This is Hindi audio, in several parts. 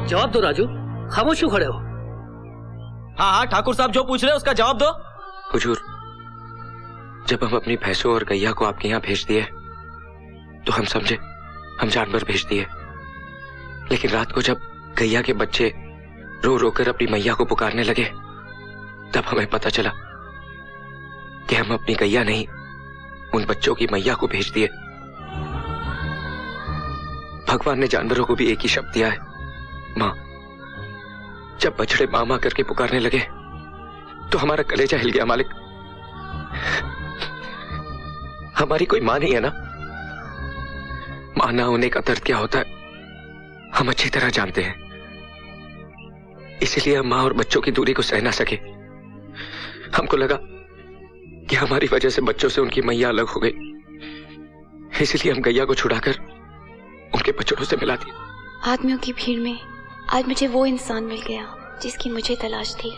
जवाब दो राजू, खामोश क्यों खड़े हो? हाँ हाँ ठाकुर साहब जो पूछ रहे हैं उसका जवाब दो। हुजूर, जब हम अपनी भैंसों और गैया को आपके यहाँ भेज दिए तो हम समझे हम जानवर भेज दिए, लेकिन रात को जब गैया के बच्चे रो रो कर अपनी मैया को पुकारने लगे तब हमें पता चला कि हम अपनी गैया नहीं उन बच्चों की मैया को भेज दिए। भगवान ने जानवरों को भी एक ही शब्द दिया है, माँ। जब बछड़े माँ माँ करके पुकारने लगे तो हमारा कलेजा हिल गया मालिक। हमारी कोई माँ नहीं है ना, माँ ना होने का दर्द क्या होता है हम अच्छी तरह जानते हैं। इसीलिए हम माँ और बच्चों की दूरी को सह ना सके। हमको लगा कि हमारी वजह से बच्चों से उनकी मैया अलग हो गई, इसलिए हम गैया को छुड़ाकर उनके बच्चों से मिला दी। आदमियों की भीड़ में आज मुझे वो इंसान मिल गया जिसकी मुझे तलाश थी।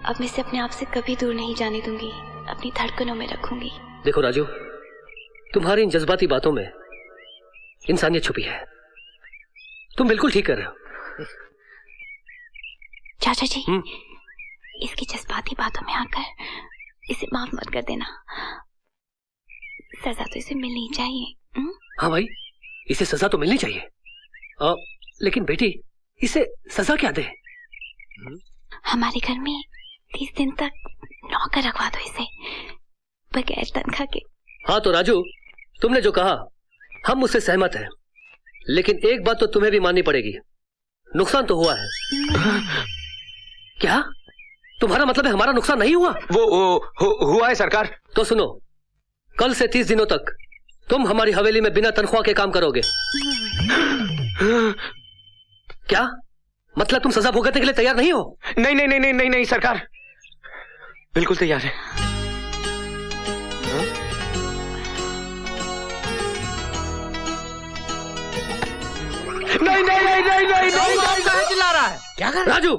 अब मैं इसे अपने आप से कभी दूर नहीं जाने दूंगी, अपनी धड़कनों में रखूंगी। देखो राजू, तुम्हारी इन जज्बाती बातों में इंसानियत छुपी है। तुम बिल्कुल ठीक कर रहे हो। चाचा जी, इसकी जज्बाती बातों में आकर इसे माफ मत कर देना। सजा तो इसे मिलनी चाहिए। हाँ भाई, इसे सजा तो मिलनी चाहिए। लेकिन बेटी, इसे सजा क्या दे? हमारे घर में 30 दिन तक नौकर रखवा दो इसे, बगैर तनख्वाह के। हाँ तो राजू, तुमने जो कहा हम उससे सहमत हैं, लेकिन एक बात तो तुम्हें भी माननी पड़ेगी, नुकसान तो हुआ है। क्या तुम्हारा मतलब है हमारा नुकसान नहीं हुआ? हुआ है सरकार। तो सुनो, कल से 30 दिनों तक तुम हमारी हवेली में बिना तनख्वाह के काम करोगे। क्या मतलब तुम सजा भुगतने के लिए तैयार नहीं हो? नहीं नहीं नहीं नहीं नहीं, नहीं सरकार, बिल्कुल तैयार है। नहीं नहीं नहीं नहीं नहीं नहीं, चिल्ला रहा है क्या कर राजू?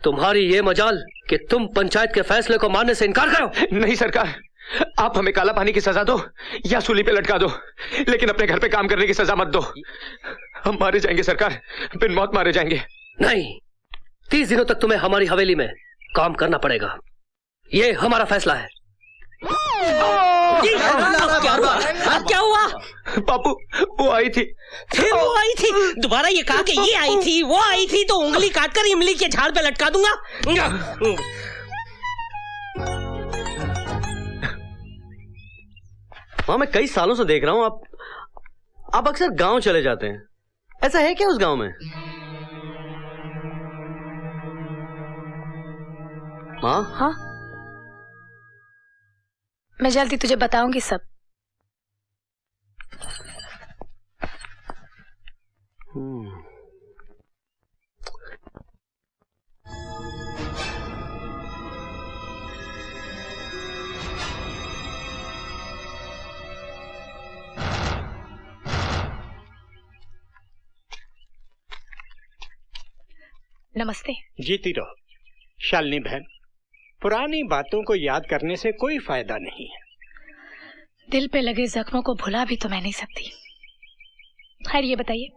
तुम्हारी ये मजाल कि तुम पंचायत के फैसले को मानने से इनकार करो। नहीं सरकार, आप हमें काला पानी की सजा दो या सूली पे लटका दो, लेकिन अपने घर पे काम करने की सजा मत दो। हम मारे जाएंगे सरकार, बिन मौत मारे जाएंगे। नहीं, 30 दिनों तक तुम्हें हमारी हवेली में काम करना पड़ेगा, ये हमारा फैसला है। क्या हुआ? बापू, वो आई थी। फिर वो आई थी? दोबारा ये कहा कि ये आई थी, वो आई थी तो उंगली काटकर इमली के झाड़ पे लटका दूंगा। हाँ, मैं कई सालों से देख रहा हूँ आप अक्सर गांव चले जाते हैं। ऐसा है क्या उस गांव में? हाँ हाँ, मैं जल्दी तुझे बताऊंगी सब। नमस्ते। जीती रहो शालिनी बहन, पुरानी बातों को याद करने से कोई फायदा नहीं है। दिल पे लगे जख्मों को भुला भी तो मैं नहीं सकती। खैर ये बताइए,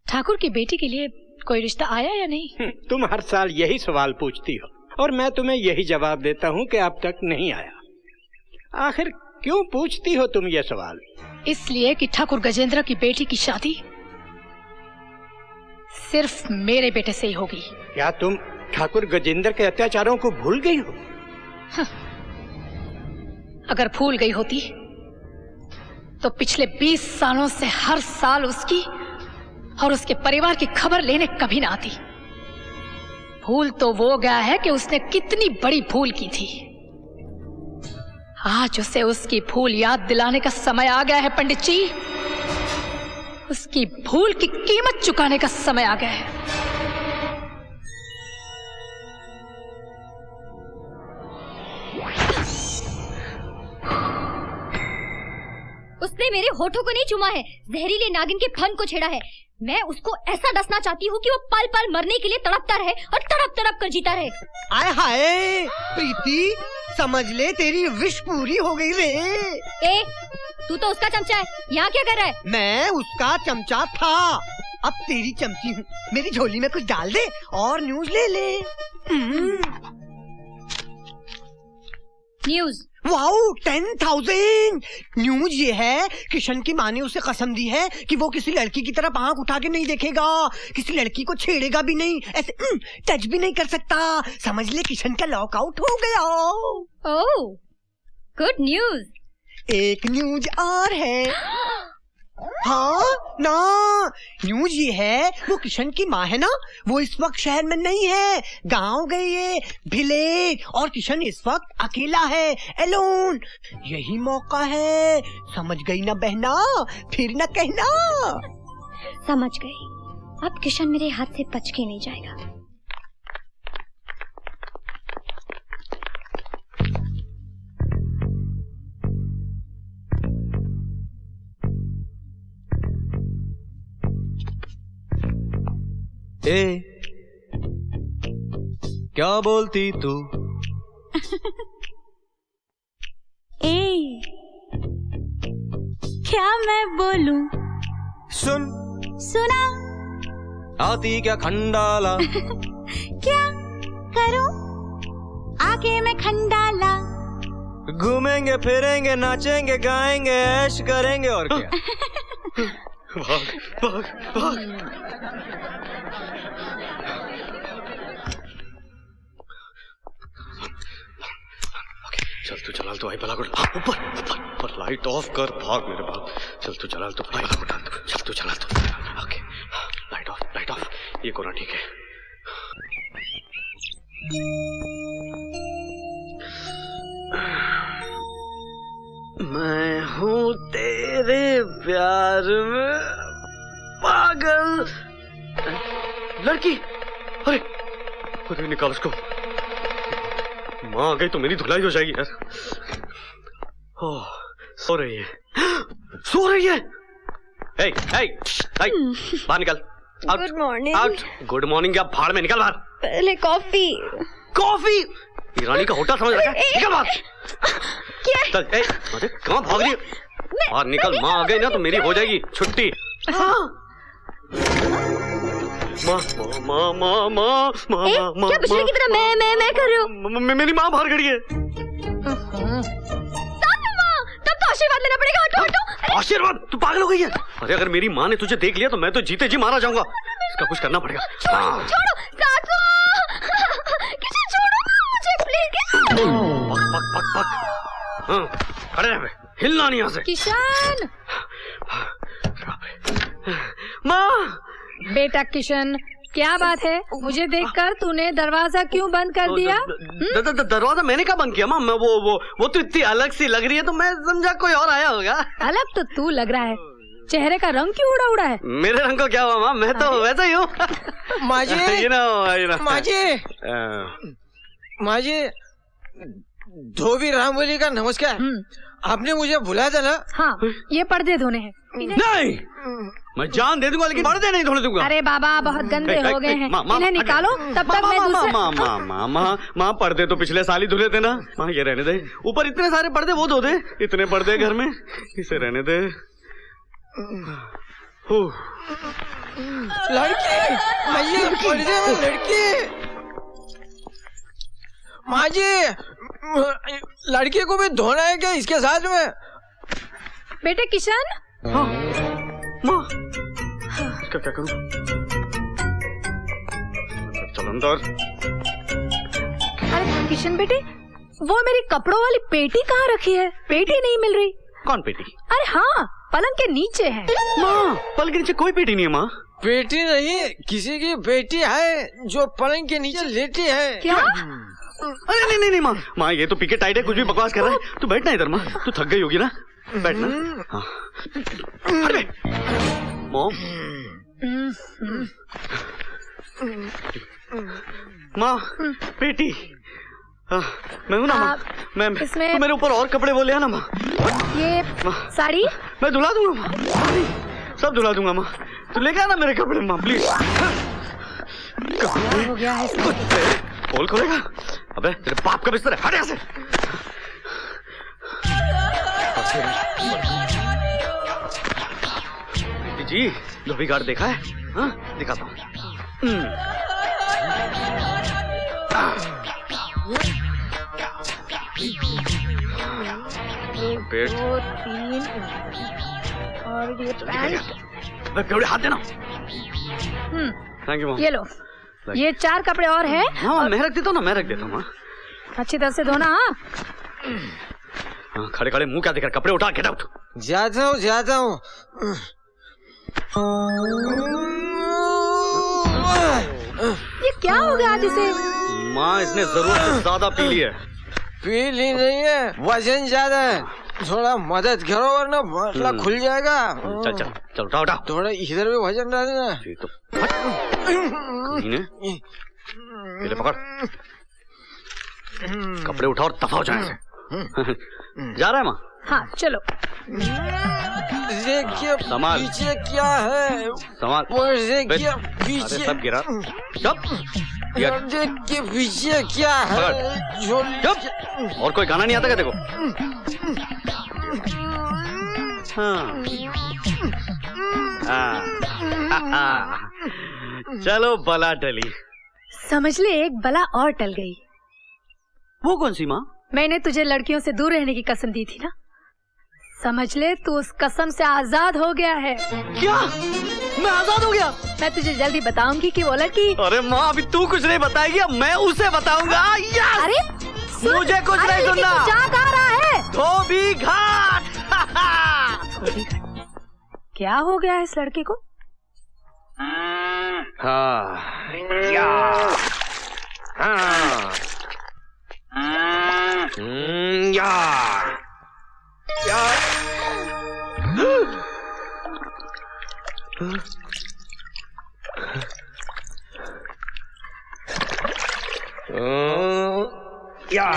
ठाकुर की बेटी के लिए कोई रिश्ता आया या नहीं? तुम हर साल यही सवाल पूछती हो और मैं तुम्हें यही जवाब देता हूँ कि अब तक नहीं आया। आखिर क्यों पूछती हो तुम ये सवाल? इसलिए कि ठाकुर गजेंद्र की बेटी की शादी सिर्फ मेरे बेटे से ही होगी। क्या तुम ठाकुर गजेंद्र के अत्याचारों को भूल गई हो? अगर भूल गई होती तो पिछले 20 सालों से हर साल उसकी और उसके परिवार की खबर लेने कभी ना आती। भूल तो वो गया है कि उसने कितनी बड़ी भूल की थी। आज उसे उसकी भूल याद दिलाने का समय आ गया है पंडित जी। उसकी भूल की कीमत चुकाने का समय आ गया है। उसने मेरे होठों को नहीं चूमा है, जहरीले नागिन के फन को छेड़ा है। मैं उसको ऐसा डसना चाहती हूँ कि वो पल पल मरने के लिए तड़पता रहे और तड़प तड़प कर जीता रहे। आय हाय प्रीति, समझ ले तेरी विश पूरी हो गई रे। तू तो उसका चमचा है, यहाँ क्या कर रहा है? मैं उसका चमचा था, अब तेरी चमची हूँ। मेरी झोली में कुछ डाल दे और न्यूज ले ले। न्यूज? वाओ, 10,000 न्यूज ये है, किशन की माँ ने उसे कसम दी है कि वो किसी लड़की की तरफ आंख उठा के नहीं देखेगा, किसी लड़की को छेड़ेगा भी नहीं, ऐसे टच भी नहीं कर सकता। समझ ले किशन का लॉकआउट हो गया। ओह, गुड न्यूज। एक न्यूज और है। हाँ ना, न्यूज ये है, वो किशन की माँ है ना, वो इस वक्त शहर में नहीं है, गांव गई है, विलेज, और किशन इस वक्त अकेला है, एलोन। यही मौका है, समझ गई ना बहना, फिर ना कहना। समझ गई, अब किशन मेरे हाथ से बच के नहीं जाएगा। ए, क्या बोलती तू? ए, क्या मैं बोलूं? सुन, सुना? आती क्या खंडाला? क्या करूं? आके मैं खंडाला। घूमेंगे फिरेंगे नाचेंगे गाएंगे ऐश करेंगे और क्या। भाग भाग भाग। चल तू चला तो आई भला कर, ऊपर ऊपर ऊपर लाइट ऑफ कर, भाग मेरे भाग। चल तू चला तो आई भला कर, चल तू चला तो। ओके, लाइट ऑफ, ये कोना ठीक है। मैं हूँ तेरे प्यार में पागल। लड़की, अरे अरे निकाल उसको, माँ आ गई तो मेरी धुलाई हो जाएगी यार। ओह, सो रही है, सो रही है। हे, हे, हे, बाहर निकल। Good morning. Out. Good morning क्या, भाड़ में निकल बाहर। पहले कॉफी। कॉफी? ईरानी का होटल समझ रखा है, निकल बाहर। क्या? चल, ए, अरे कहाँ भाग रही है? बाहर निकल, माँ आ गई ना तो मेरी हो जाएगी छुट्टी। माँ माँ माँ माँ माँ माँ, क्या बिजली की तरह मैं कर रही हूँ? मेरी माँ बाहर खड़ी है। तब तो आशीर्वाद लेना पड़ेगा। हटो हटो। आशीर्वाद? तू पागल हो गई है? अरे अगर मेरी माँ ने तुझे देख लिया तो मैं तो जीते जी मारा जाऊंगा। इसका कुछ करना पड़ेगा। छोड़ो सासू, किसी छोड़ो ना मुझे प्लीज। पक पक पक पक। हाँ, खड़े रह, हिलना नहीं यहाँ से। किशन, माँ। बेटा किशन, क्या बात है? मुझे देखकर तूने दरवाजा क्यों बंद कर दिया? दरवाजा मैंने क्या बंद किया माँ? मैं वो तो इतनी अलग सी लग रही है तो मैं समझा कोई और आया होगा। अलग तो तू लग रहा है, चेहरे का रंग क्यों उड़ा उड़ा है? मेरे रंग को क्या हुआ माँ? मैं तो वैसा ही हूँ। माजी, धोबी रामबली का नमस्कार। आपने मुझे बुलाया था ना? हाँ, ये पर्दे धोने हैं। नहीं, मैं जान दे दूंगा लेकिन पर्दे नहीं धोने दूंगा। अरे बाबा, बहुत गंदे हो गए हैं, इन्हें निकालो तब तक मैं दूसरे। माँ पर्दे तो पिछले साल ही धुले थे ना। माँ ये रहने दे, ऊपर इतने सारे पर्दे वो धो दे, इतने पर्दे घर में, इसे रहने दे। लड़की, पर्दे में लड़की। माँ जी, लड़की को भी धोना है क्या इसके साथ में? बेटे किशन। हाँ माँ, इसका क्या करूं? चल अंदर। अरे किशन बेटे, वो मेरी कपड़ों वाली पेटी कहाँ रखी है? पेटी नहीं मिल रही। कौन पेटी? अरे हाँ, पलंग के नीचे है। माँ, पलंग के नीचे कोई पेटी नहीं है माँ। पेटी नहीं, किसी की बेटी है जो पलंग के नीचे लेटी है। क्या? अरे नहीं माँ, माँ ये तो पीके टाइट है, कुछ भी बकवास कर रहा है। तू बैठना इधर माँ, तू थक गई होगी ना, बैठना। हाँ। अरे मॉम, माँ बेटी, मैं हूँ ना माँ। मैं इसमें तो मेरे ऊपर और कपड़े वो ले आना माँ। ये साड़ी मैं धुला दूंगा माँ, सब धुला दूंगा माँ। तू लेके आना मेरे कपड़े माँ प्लीज। हो गया है पोल खोलेगा? अबे तेरे बाप का बिस्तर है, हट यहाँ से। जी धोबी घाट देखा है? हाँ दिखाता हूँ। पेट 2 3 और ये पैंट हाथ देना। Thank you. ये लो, ये 4 कपड़े और है। हाँ मैं रख देता हूँ ना, मैं रख देता हूँ। अच्छी तरह से धोना। हाँ खड़े खड़े मुंह क्या दिख रहा, कपड़े उठा, गेट आउट। जाता हूँ। ये क्या हो गया आज इसे? माँ इसने जरूरत से ज्यादा पी ली है। पी ली नहीं है, वजन ज्यादा है। थोड़ा मदद करो वरना बाटला खुल जाएगा। चल चल चल उठा उठा। थोड़ा इधर भी वजन डालना। ठीक तो पीले पकड़, कपड़े उठा और दफा हो जाए। जा रहा है माँ? हाँ चलो। देखिए पीछे क्या है, संभाल। देखिए पीछे सब गिरा। देखिए पीछे क्या है। चुप। और कोई गाना नहीं आता क्या देखो? हाँ। चलो बला टली। समझ ले एक बला और टल गई। वो कौन सी माँ? मैंने तुझे लड़कियों से दूर रहने की कसम दी थी ना, समझ ले तू उस कसम से आजाद हो गया है। क्या? मैं आजाद हो गया? मैं तुझे जल्दी बताऊंगी कि वो लड़की। अरे माँ अभी तू कुछ नहीं बताएगी, अब मैं उसे बताऊंगा। अरे मुझे कुछ नहीं सुनना। जा कहाँ रहा है? धोबी घाट। क्या हो गया है इस लड़के को? हाँ या हाँ या या या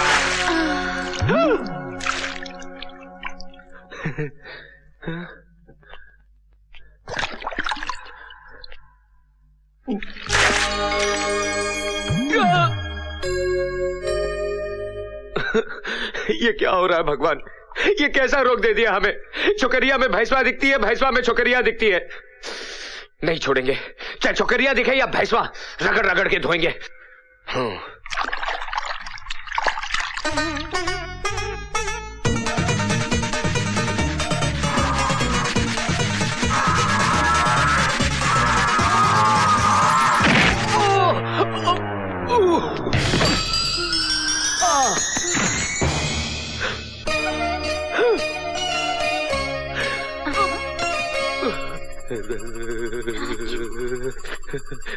ये क्या हो रहा है भगवान? ये कैसा रोग दे दिया हमें? छोकरिया में भैंसवा दिखती है, भैंसवा में छोकरिया दिखती है। नहीं छोड़ेंगे, चाहे छोकरिया दिखे या भैंसवा, रगड़ रगड़ के धोएंगे।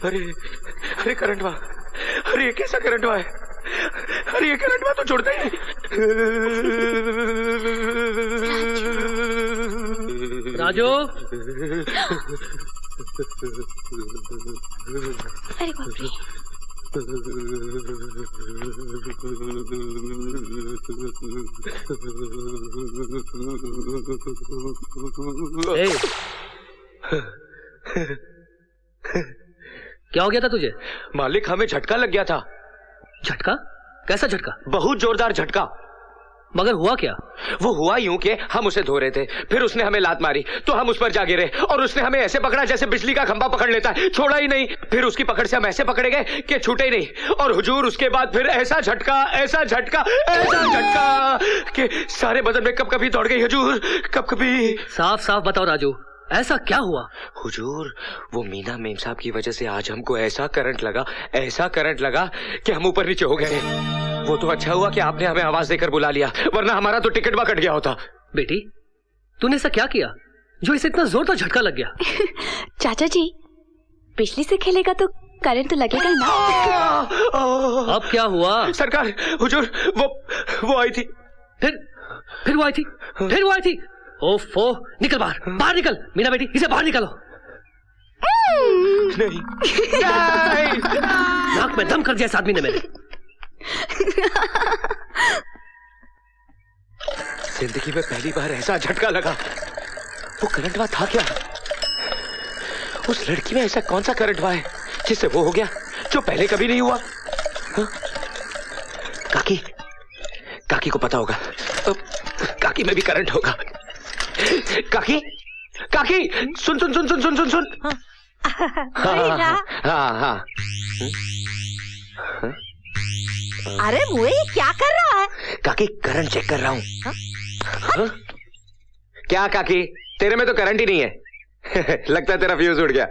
अरे अरे करंट हुआ, अरे कैसा करंट हुआ है? अरे ये करंट हुआ तो छोड़ते ही राजू। अरे बाप रे। क्या हो गया था तुझे? मालिक हमें झटका लग गया था। झटका? कैसा झटका? बहुत जोरदार झटका। मगर हुआ क्या? वो हुआ यूं कि हम उसे धो रहे थे, फिर उसने हमें लात मारी तो हम उस पर जा गिरे और उसने हमें ऐसे पकड़ा जैसे बिजली का खंभा पकड़ लेता है, छोड़ा ही नहीं। फिर उसकी पकड़ से हम ऐसे पकड़े गए कि छूटे ही नहीं। और हुजूर उसके बाद फिर ऐसा झटका, ऐसा झटका, ऐसा झटका कि सारे बदन में कब कभी दौड़ गई हुजूर, कब कभी। साफ साफ बताओ राजू, ऐसा क्या हुआ? हुजूर वो मीना मेम साहब की वजह से आज हमको ऐसा करंट लगा, ऐसा करंट लगा कि हम ऊपर नीचे हो गए। वो तो अच्छा हुआ कि आपने हमें आवाज देकर बुला लिया, वरना हमारा तो टिकट कट गया होता। बेटी तूने ऐसा क्या किया जो इसे इतना जोरदार झटका लग गया? चाचा जी बिजली से खेलेगा तो करंट तो लगेगा ही ना। अब क्या हुआ? सरकार हुजूर वो आई थी। फिर वो आई थी? फिर वो आई थी? ओफो, निकल बाहर, बाहर निकल। मीना बेटी इसे बाहर निकालो। नहीं। नाक में दम कर दिया इस आदमी ने मेरे। जिंदगी में पहली बार ऐसा झटका लगा। वो करंट हुआ था क्या? उस लड़की में ऐसा कौन सा करंट हुआ है जिससे वो हो गया जो पहले कभी नहीं हुआ? काकी को पता होगा, काकी में भी करंट होगा। काकी काकी सुन सुन सुन सुन सुन सुन सुन। हाँ। अरे मुए क्या कर रहा है? काकी करंट चेक कर रहा हूँ। क्या काकी, तेरे में तो करंट ही नहीं है। लगता है तेरा फ्यूज उड़ गया।